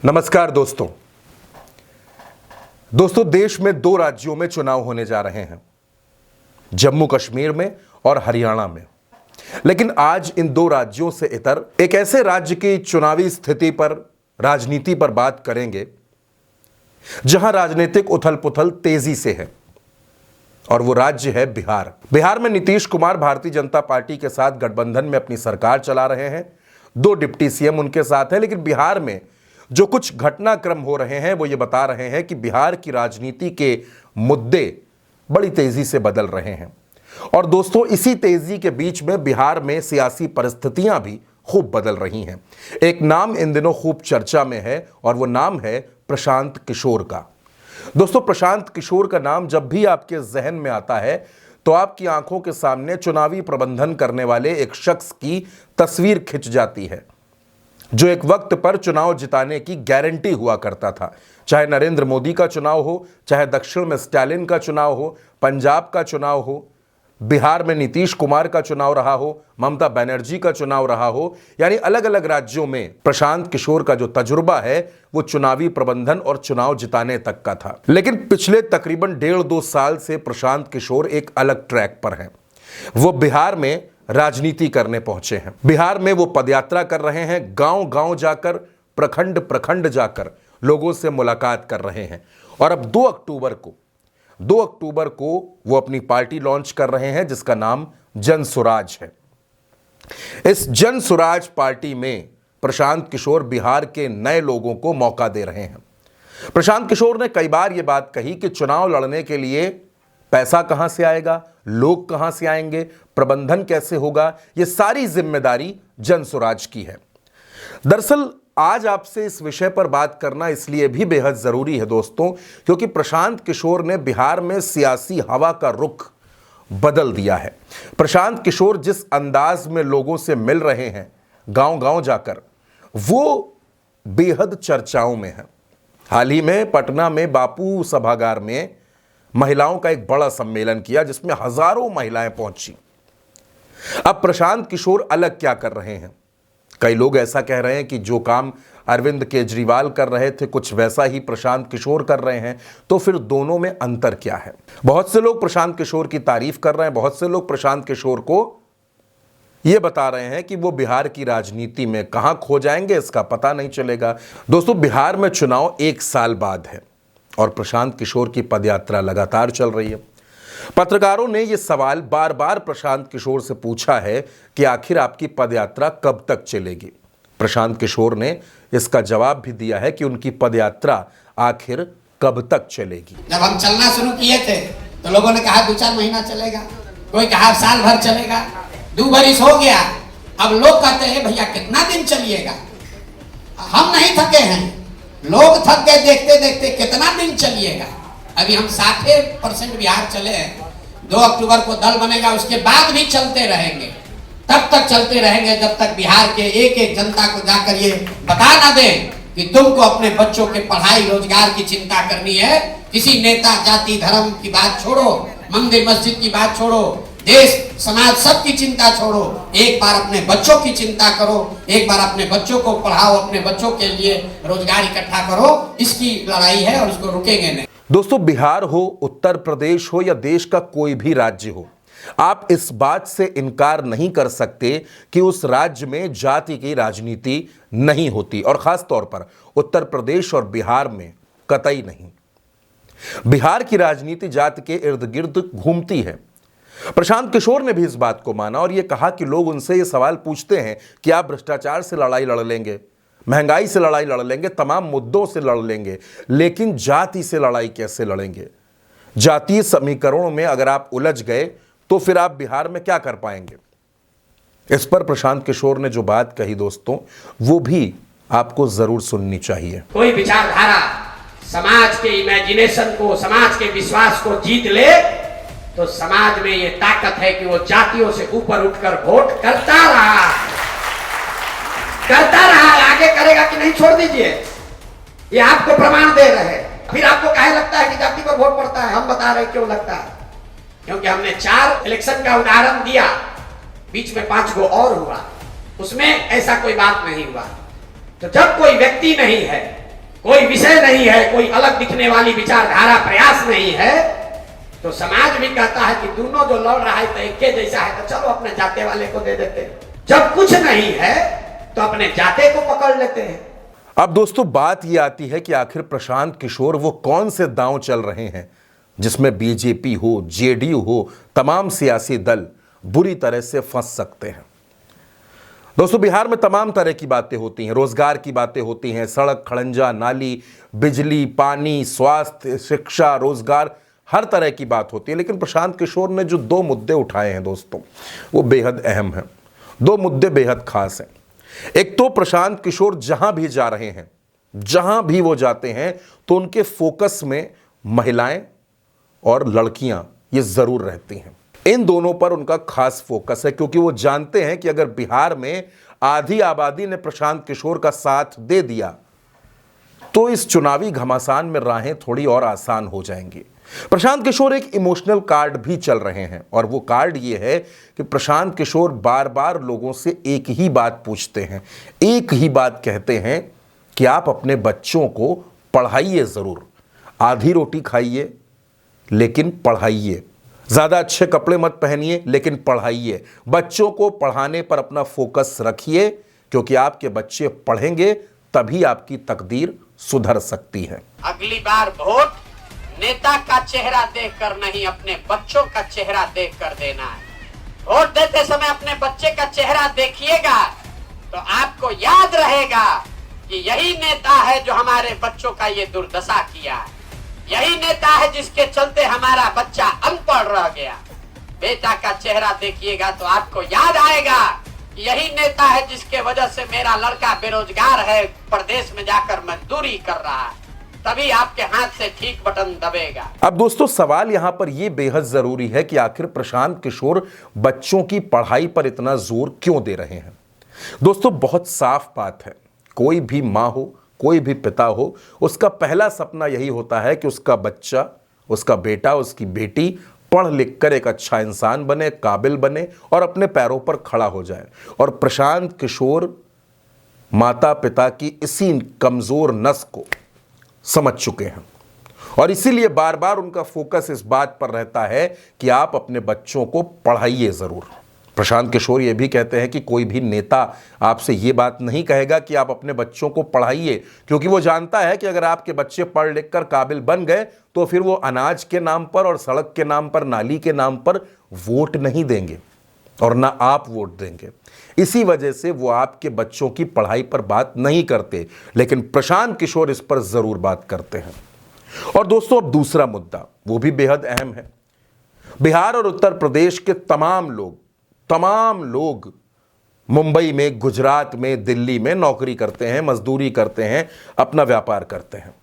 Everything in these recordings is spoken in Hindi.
नमस्कार दोस्तों देश में दो राज्यों में चुनाव होने जा रहे हैं, जम्मू कश्मीर में और हरियाणा में। लेकिन आज इन दो राज्यों से इतर एक ऐसे राज्य की चुनावी स्थिति पर, राजनीति पर बात करेंगे जहां राजनीतिक उथल-पुथल तेजी से है, और वो राज्य है बिहार। बिहार में नीतीश कुमार भारतीय जनता पार्टी के साथ गठबंधन में अपनी सरकार चला रहे हैं। 2 डिप्टी सीएम उनके साथ हैं। लेकिन बिहार में जो कुछ घटनाक्रम हो रहे हैं वो ये बता रहे हैं कि बिहार की राजनीति के मुद्दे बड़ी तेजी से बदल रहे हैं। और दोस्तों, इसी तेजी के बीच में बिहार में सियासी परिस्थितियां भी खूब बदल रही हैं। एक नाम इन दिनों खूब चर्चा में है और वो नाम है प्रशांत किशोर का। दोस्तों, प्रशांत किशोर का नाम जब भी आपके जहन में आता है तो आपकी आंखों के सामने चुनावी प्रबंधन करने वाले एक शख्स की तस्वीर खिंच जाती है, जो एक वक्त पर चुनाव जिताने की गारंटी हुआ करता था। चाहे नरेंद्र मोदी का चुनाव हो, चाहे दक्षिण में स्टालिन का चुनाव हो, पंजाब का चुनाव हो, बिहार में नीतीश कुमार का चुनाव रहा हो, ममता बनर्जी का चुनाव रहा हो, यानी अलग अलग राज्यों में प्रशांत किशोर का जो तजुर्बा है वो चुनावी प्रबंधन और चुनाव जिताने तक का था। लेकिन पिछले तकरीबन 1.5-2 साल से प्रशांत किशोर एक अलग ट्रैक पर हैं। वो बिहार में राजनीति करने पहुंचे हैं। बिहार में वो पदयात्रा कर रहे हैं, गांव-गांव जाकर, प्रखंड जाकर लोगों से मुलाकात कर रहे हैं। और अब 2 अक्टूबर को वो अपनी पार्टी लॉन्च कर रहे हैं जिसका नाम जन सुराज है। इस जन सुराज पार्टी में प्रशांत किशोर बिहार के नए लोगों को मौका दे रहे हैं। प्रशांत किशोर ने कई बार ये बात कही कि चुनाव लड़ने के लिए पैसा कहां से आएगा, लोग कहां से आएंगे, प्रबंधन कैसे होगा, ये सारी जिम्मेदारी जन सुराज की है। दरअसल आज आपसे इस विषय पर बात करना इसलिए भी बेहद जरूरी है दोस्तों, क्योंकि प्रशांत किशोर ने बिहार में सियासी हवा का रुख बदल दिया है। प्रशांत किशोर जिस अंदाज में लोगों से मिल रहे हैं गांव-गांव जाकर, वो बेहद चर्चाओं में है। हाल ही में पटना में बापू सभागार में महिलाओं का एक बड़ा सम्मेलन किया जिसमें हजारों महिलाएं पहुंची। अब प्रशांत किशोर अलग क्या कर रहे हैं? कई लोग ऐसा कह रहे हैं कि जो काम अरविंद केजरीवाल कर रहे थे कुछ वैसा ही प्रशांत किशोर कर रहे हैं। तो फिर दोनों में अंतर क्या है? बहुत से लोग प्रशांत किशोर की तारीफ कर रहे हैं, बहुत से लोग प्रशांत किशोर को यह बता रहे हैं कि वो बिहार की राजनीति में कहां खो जाएंगे इसका पता नहीं चलेगा। दोस्तों, बिहार में चुनाव 1 साल बाद है और प्रशांत किशोर की पदयात्रा लगातार चल रही है। पत्रकारों ने यह सवाल बार बार प्रशांत किशोर से पूछा है कि आखिर आपकी पदयात्रा कब तक चलेगी। प्रशांत किशोर ने इसका जवाब भी दिया है कि उनकी पदयात्रा आखिर कब तक चलेगी। जब हम चलना शुरू किए थे तो लोगों ने कहा 2-4 महीना चलेगा, कोई कहा साल भर चलेगा, 2 बरिस हो गया। अब लोग कहते हैं भैया कितना दिन चलिएगा। हम नहीं थके हैं, लोग थक गए देखते देखते, कितना दिन चलिएगा। अभी हम 60% बिहार चले हैं। 2 अक्टूबर को दल बनेगा, उसके बाद भी चलते रहेंगे, तब तक चलते रहेंगे जब तक बिहार के एक एक जनता को जाकर ये बता ना दें कि तुमको अपने बच्चों के पढ़ाई रोजगार की चिंता करनी है। किसी नेता जाति धर्म की बात छोड़ो, मंदिर मस्जिद की बात छोड़ो, देश समाज सबकी चिंता छोड़ो, एक बार अपने बच्चों की चिंता करो, एक बार अपने बच्चों को पढ़ाओ, अपने बच्चों के लिए रोजगार इकट्ठा करो। इसकी लड़ाई है और इसको रुकेंगे नहीं। दोस्तों, बिहार हो, उत्तर प्रदेश हो या देश का कोई भी राज्य हो, आप इस बात से इनकार नहीं कर सकते कि उस राज्य में जाति की राजनीति नहीं होती, और खास तौर पर उत्तर प्रदेश और बिहार में कतई नहीं। बिहार की राजनीति जाति के इर्द गिर्द घूमती है। प्रशांत किशोर ने भी इस बात को माना और यह कहा कि लोग उनसे ये सवाल पूछते हैं कि आप भ्रष्टाचार से लड़ाई लड़ लेंगे, महंगाई से लड़ाई लड़ लेंगे, तमाम मुद्दों से लड़ लेंगे, लेकिन जाति से लड़ाई कैसे लड़ेंगे? जातीय समीकरणों में अगर आप उलझ गए तो फिर आप बिहार में क्या कर पाएंगे? इस पर प्रशांत किशोर ने जो बात कही दोस्तों, वो भी आपको जरूर सुननी चाहिए। कोई विचारधारा समाज के इमेजिनेशन को, समाज के विश्वास को जीत ले तो समाज में ये ताकत है कि वो जातियों से ऊपर उठकर वोट करता रहा, आगे करेगा कि नहीं छोड़ दीजिए, ये आपको प्रमाण दे रहे हैं। फिर आपको काहे लगता है कि जाति पर वोट पड़ता है? हम बता रहे क्यों लगता है, क्योंकि हमने 4 इलेक्शन का उदाहरण दिया, बीच में 5 गो और हुआ, उसमें ऐसा कोई बात नहीं हुआ। तो जब कोई व्यक्ति नहीं है कोई विषय नहीं है, कोई अलग दिखने वाली विचारधारा प्रयास नहीं है, तो समाज भी कहता है कि दोनों जो लड़ रहा है तो एक के जैसा है, तो चलो अपने जाते वाले को दे देते हैं। जब कुछ नहीं है तो अपने जाते को पकड़ लेते हैं। अब दोस्तों बात यह आती है कि आखिर प्रशांत किशोर वो कौन से दांव चल रहे हैं जिसमें बीजेपी हो, जेडीयू हो, तमाम सियासी दल बुरी तरह से फंस सकते हैं। दोस्तों बिहार में तमाम तरह की बातें होती हैं, रोजगार की बातें होती हैं, सड़क, खड़ंजा, नाली, बिजली, पानी, स्वास्थ्य, शिक्षा, रोजगार, हर तरह की बात होती है। लेकिन प्रशांत किशोर ने जो दो मुद्दे उठाए हैं दोस्तों, वो बेहद अहम हैं। दो मुद्दे बेहद खास हैं। एक तो प्रशांत किशोर जहां भी जा रहे हैं, जहां भी वो जाते हैं, तो उनके फोकस में महिलाएं और लड़कियां ये जरूर रहती हैं। इन दोनों पर उनका खास फोकस है, क्योंकि वो जानते हैं कि अगर बिहार में आधी आबादी ने प्रशांत किशोर का साथ दे दिया तो इस चुनावी घमासान में राहें थोड़ी और आसान हो जाएंगी। प्रशांत किशोर एक इमोशनल कार्ड भी चल रहे हैं, और वो कार्ड ये है कि प्रशांत किशोर बार बार लोगों से एक ही बात पूछते हैं, एक ही बात कहते हैं कि आप अपने बच्चों को पढ़ाइए जरूर, आधी रोटी खाइए लेकिन पढ़ाइए, ज्यादा अच्छे कपड़े मत पहनिए लेकिन पढ़ाइए, बच्चों को पढ़ाने पर अपना फोकस रखिए, क्योंकि आपके बच्चे पढ़ेंगे तभी आपकी तकदीर सुधर सकती है। अगली बार वोट नेता का चेहरा देखकर नहीं, अपने बच्चों का चेहरा देखकर देना है। वोट देते समय अपने बच्चे का चेहरा देखिएगा तो आपको याद रहेगा कि यही नेता है जो हमारे बच्चों का ये दुर्दशा किया है, यही नेता है जिसके चलते हमारा बच्चा अनपढ़ रह गया। बेटा का चेहरा देखिएगा तो आपको याद आएगा कि यही नेता है जिसके वजह से मेरा लड़का बेरोजगार है, प्रदेश में जाकर मजदूरी कर रहा है, तभी आपके हाथ से ठीक बटन दबेगा। अब दोस्तों सवाल यहां पर यह बेहद जरूरी है कि आखिर प्रशांत किशोर बच्चों की पढ़ाई पर इतना जोर क्यों दे रहे हैं। दोस्तों बहुत साफ बात है, कोई भी मां हो, कोई भी पिता हो, उसका पहला सपना यही होता है कि उसका बच्चा, उसका बेटा, उसकी बेटी पढ़ लिख कर एक अच्छा इंसान बने, काबिल बने और अपने पैरों पर खड़ा हो जाए। और प्रशांत किशोर माता पिता की इसी कमजोर नस को समझ चुके हैं, और इसीलिए बार बार उनका फोकस इस बात पर रहता है कि आप अपने बच्चों को पढ़ाइए जरूर। प्रशांत किशोर ये भी कहते हैं कि कोई भी नेता आपसे ये बात नहीं कहेगा कि आप अपने बच्चों को पढ़ाइए, क्योंकि वो जानता है कि अगर आपके बच्चे पढ़ लिख कर काबिल बन गए तो फिर वो अनाज के नाम पर और सड़क के नाम पर, नाली के नाम पर वोट नहीं देंगे और ना आप वोट देंगे। इसी वजह से वो आपके बच्चों की पढ़ाई पर बात नहीं करते, लेकिन प्रशांत किशोर इस पर जरूर बात करते हैं। और दोस्तों अब दूसरा मुद्दा, वो भी बेहद अहम है। बिहार और उत्तर प्रदेश के तमाम लोग मुंबई में, गुजरात में, दिल्ली में नौकरी करते हैं, मजदूरी करते हैं, अपना व्यापार करते हैं।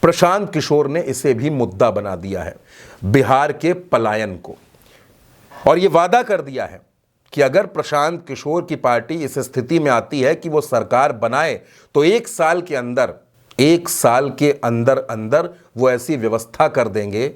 प्रशांत किशोर ने इसे भी मुद्दा बना दिया है, बिहार के पलायन को, और यह वादा कर दिया है कि अगर प्रशांत किशोर की पार्टी इस स्थिति में आती है कि वो सरकार बनाए तो एक साल के अंदर वो ऐसी व्यवस्था कर देंगे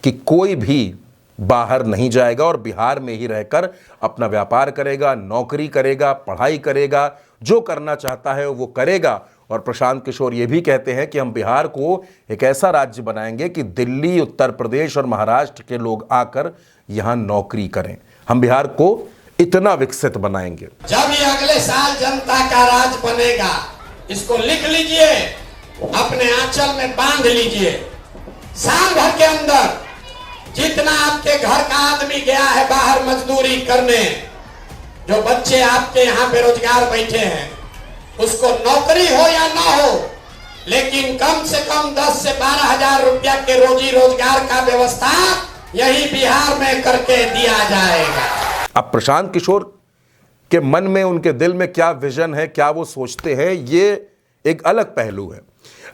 कि कोई भी बाहर नहीं जाएगा और बिहार में ही रहकर अपना व्यापार करेगा, नौकरी करेगा, पढ़ाई करेगा, जो करना चाहता है वो करेगा। और प्रशांत किशोर ये भी कहते हैं कि हम बिहार को एक ऐसा राज्य बनाएंगे कि दिल्ली, उत्तर प्रदेश और महाराष्ट्र के लोग आकर यहां नौकरी करें। हम बिहार को इतना विकसित बनाएंगे। जब ये अगले साल जनता का राज बनेगा, इसको लिख लीजिए, अपने आंचल में बांध लीजिए। साल भर के अंदर जितना आपके घर का आदमी गया है बाहर मजदूरी करने, जो बच्चे आपके यहाँ बेरोजगार बैठे हैं, उसको नौकरी हो या ना हो, लेकिन कम से कम 10 से 12 हजार रुपया के रोजी रोजगार का व्यवस्था यही बिहार में करके दिया जाएगा। अब प्रशांत किशोर के मन में, उनके दिल में क्या विजन है, क्या वो सोचते हैं, ये एक अलग पहलू है।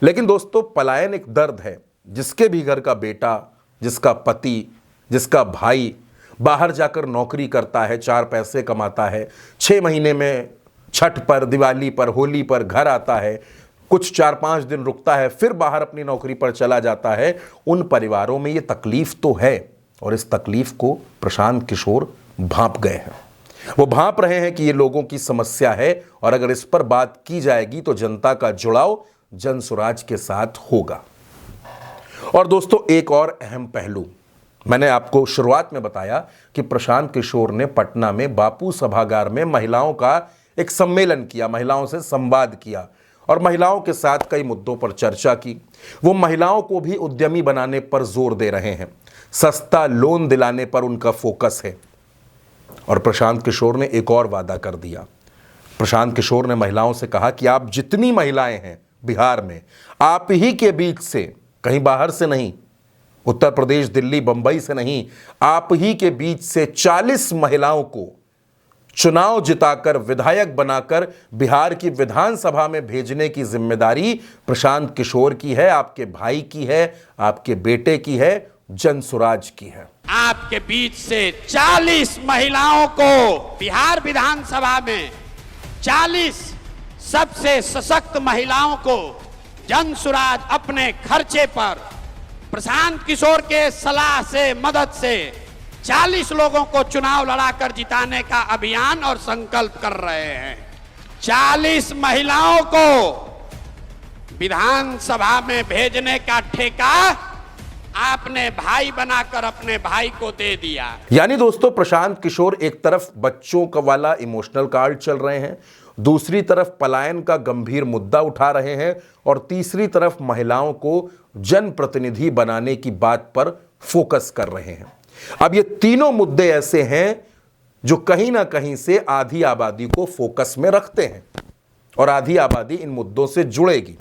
लेकिन दोस्तों पलायन एक दर्द है। जिसके भी घर का बेटा, जिसका पति, जिसका भाई बाहर जाकर नौकरी करता है, 4 पैसे कमाता है, 6 महीने में छठ पर, दिवाली पर, होली पर घर आता है, कुछ 4-5 दिन रुकता है, फिर बाहर अपनी नौकरी पर चला जाता है, उन परिवारों में ये तकलीफ तो है, और इस तकलीफ को प्रशांत किशोर भांप गए हैं। वो भांप रहे हैं कि ये लोगों की समस्या है, और अगर इस पर बात की जाएगी तो जनता का जुड़ाव जनसुराज के साथ होगा। और दोस्तों, एक और अहम पहलू, मैंने आपको शुरुआत में बताया कि प्रशांत किशोर ने पटना में बापू सभागार में महिलाओं का एक सम्मेलन किया, महिलाओं से संवाद किया और महिलाओं के साथ कई मुद्दों पर चर्चा की। वो महिलाओं को भी उद्यमी बनाने पर जोर दे रहे हैं, सस्ता लोन दिलाने पर उनका फोकस है। और प्रशांत किशोर ने एक और वादा कर दिया। प्रशांत किशोर ने महिलाओं से कहा कि आप जितनी महिलाएं हैं बिहार में, आप ही के बीच से, कहीं बाहर से नहीं, उत्तर प्रदेश, दिल्ली, बंबई से नहीं, आप ही के बीच से 40 महिलाओं को चुनाव जिताकर विधायक बनाकर बिहार की विधानसभा में भेजने की जिम्मेदारी प्रशांत किशोर की है, आपके भाई की है, आपके बेटे की है, जनसुराज की है। आपके बीच से 40 महिलाओं को बिहार विधानसभा में 40 सबसे सशक्त महिलाओं को जनसुराज अपने खर्चे पर प्रशांत किशोर के सलाह से, मदद से 40 लोगों को चुनाव लड़ाकर जिताने का अभियान और संकल्प कर रहे हैं। 40 महिलाओं को विधानसभा में भेजने का ठेका आपने भाई बनाकर अपने भाई को दे दिया। यानी दोस्तों, प्रशांत किशोर एक तरफ बच्चों का वाला इमोशनल कार्ड चल रहे हैं, दूसरी तरफ पलायन का गंभीर मुद्दा उठा रहे हैं और तीसरी तरफ महिलाओं को जनप्रतिनिधि बनाने की बात पर फोकस कर रहे हैं। अब ये तीनों मुद्दे ऐसे हैं जो कहीं ना कहीं से आधी आबादी को फोकस में रखते हैं और आधी आबादी इन मुद्दों से जुड़ेगी।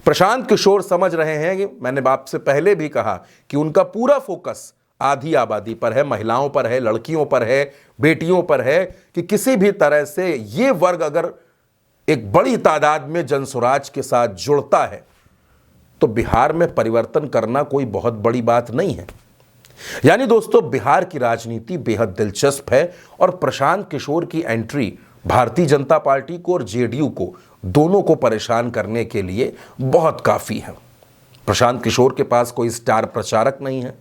प्रशांत किशोर समझ रहे हैं कि मैंने आपसे पहले भी कहा कि उनका पूरा फोकस आधी आबादी पर है, महिलाओं पर है, लड़कियों पर है, बेटियों पर है कि किसी भी तरह से ये वर्ग अगर एक बड़ी तादाद में जनसुराज के साथ जुड़ता है तो बिहार में परिवर्तन करना कोई बहुत बड़ी बात नहीं है। यानी दोस्तों, बिहार की राजनीति बेहद दिलचस्प है और प्रशांत किशोर की एंट्री भारतीय जनता पार्टी को और जेडीयू को, दोनों को परेशान करने के लिए बहुत काफी है। प्रशांत किशोर के पास कोई स्टार प्रचारक नहीं है,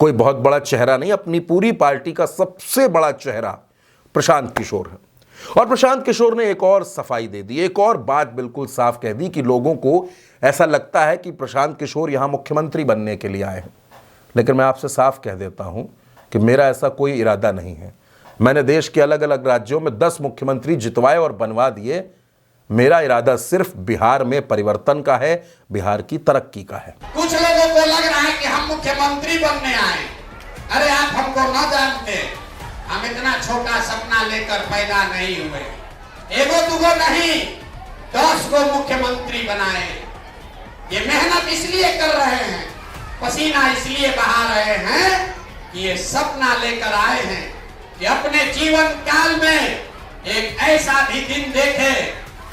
कोई बहुत बड़ा चेहरा नहीं, अपनी पूरी पार्टी का सबसे बड़ा चेहरा प्रशांत किशोर है। और प्रशांत किशोर ने एक और सफाई दे दी, एक और बात बिल्कुल साफ कह दी कि लोगों को ऐसा लगता है कि प्रशांत किशोर यहां मुख्यमंत्री बनने के लिए आए हैं, लेकिन मैं आपसे साफ कह देता हूं कि मेरा ऐसा कोई इरादा नहीं है। मैंने देश के अलग अलग राज्यों में 10 मुख्यमंत्री जितवाए और बनवा दिए। मेरा इरादा सिर्फ बिहार में परिवर्तन का है, बिहार की तरक्की का है। कुछ लोगों को लग रहा है कि हम मुख्यमंत्री बनने आए। अरे आप हमको न जानते, हम इतना छोटा सपना लेकर पैदा नहीं हुए। एगो दुगो नहीं, 10 को मुख्यमंत्री बनाए। ये मेहनत इसलिए कर रहे हैं, पसीना इसलिए बहा रहे हैं कि ये सपना लेकर आए हैं कि अपने जीवन काल में एक ऐसा भी दिन देखे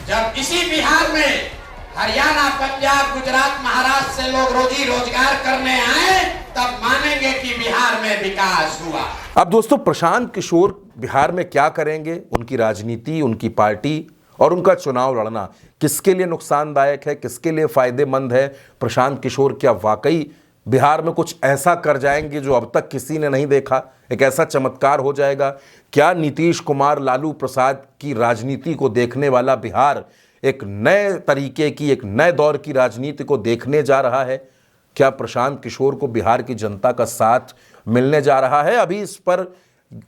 जब इसी बिहार में हरियाणा, पंजाब, गुजरात, महाराष्ट्र से लोग रोजी रोजगार करने आए, तब मानेंगे कि बिहार में विकास हुआ। अब दोस्तों, प्रशांत किशोर बिहार में क्या करेंगे, उनकी राजनीति, उनकी पार्टी और उनका चुनाव लड़ना किसके लिए नुकसानदायक है, किसके लिए फायदेमंद है? प्रशांत किशोर क्या वाकई बिहार में कुछ ऐसा कर जाएंगे जो अब तक किसी ने नहीं देखा, एक ऐसा चमत्कार हो जाएगा? क्या नीतीश कुमार, लालू प्रसाद की राजनीति को देखने वाला बिहार एक नए तरीके की, एक नए दौर की राजनीति को देखने जा रहा है? क्या प्रशांत किशोर को बिहार की जनता का साथ मिलने जा रहा है? अभी इस पर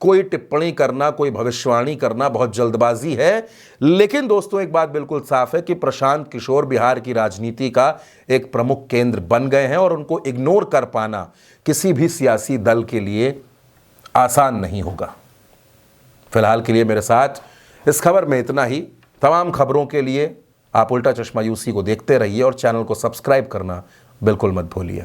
कोई टिप्पणी करना, कोई भविष्यवाणी करना बहुत जल्दबाजी है। लेकिन दोस्तों, एक बात बिल्कुल साफ है कि प्रशांत किशोर बिहार की राजनीति का एक प्रमुख केंद्र बन गए हैं और उनको इग्नोर कर पाना किसी भी सियासी दल के लिए आसान नहीं होगा। फिलहाल के लिए मेरे साथ इस खबर में इतना ही। तमाम खबरों के लिए आप उल्टा चश्मा यूसी को देखते रहिए और चैनल को सब्सक्राइब करना बिल्कुल मत भूलिए।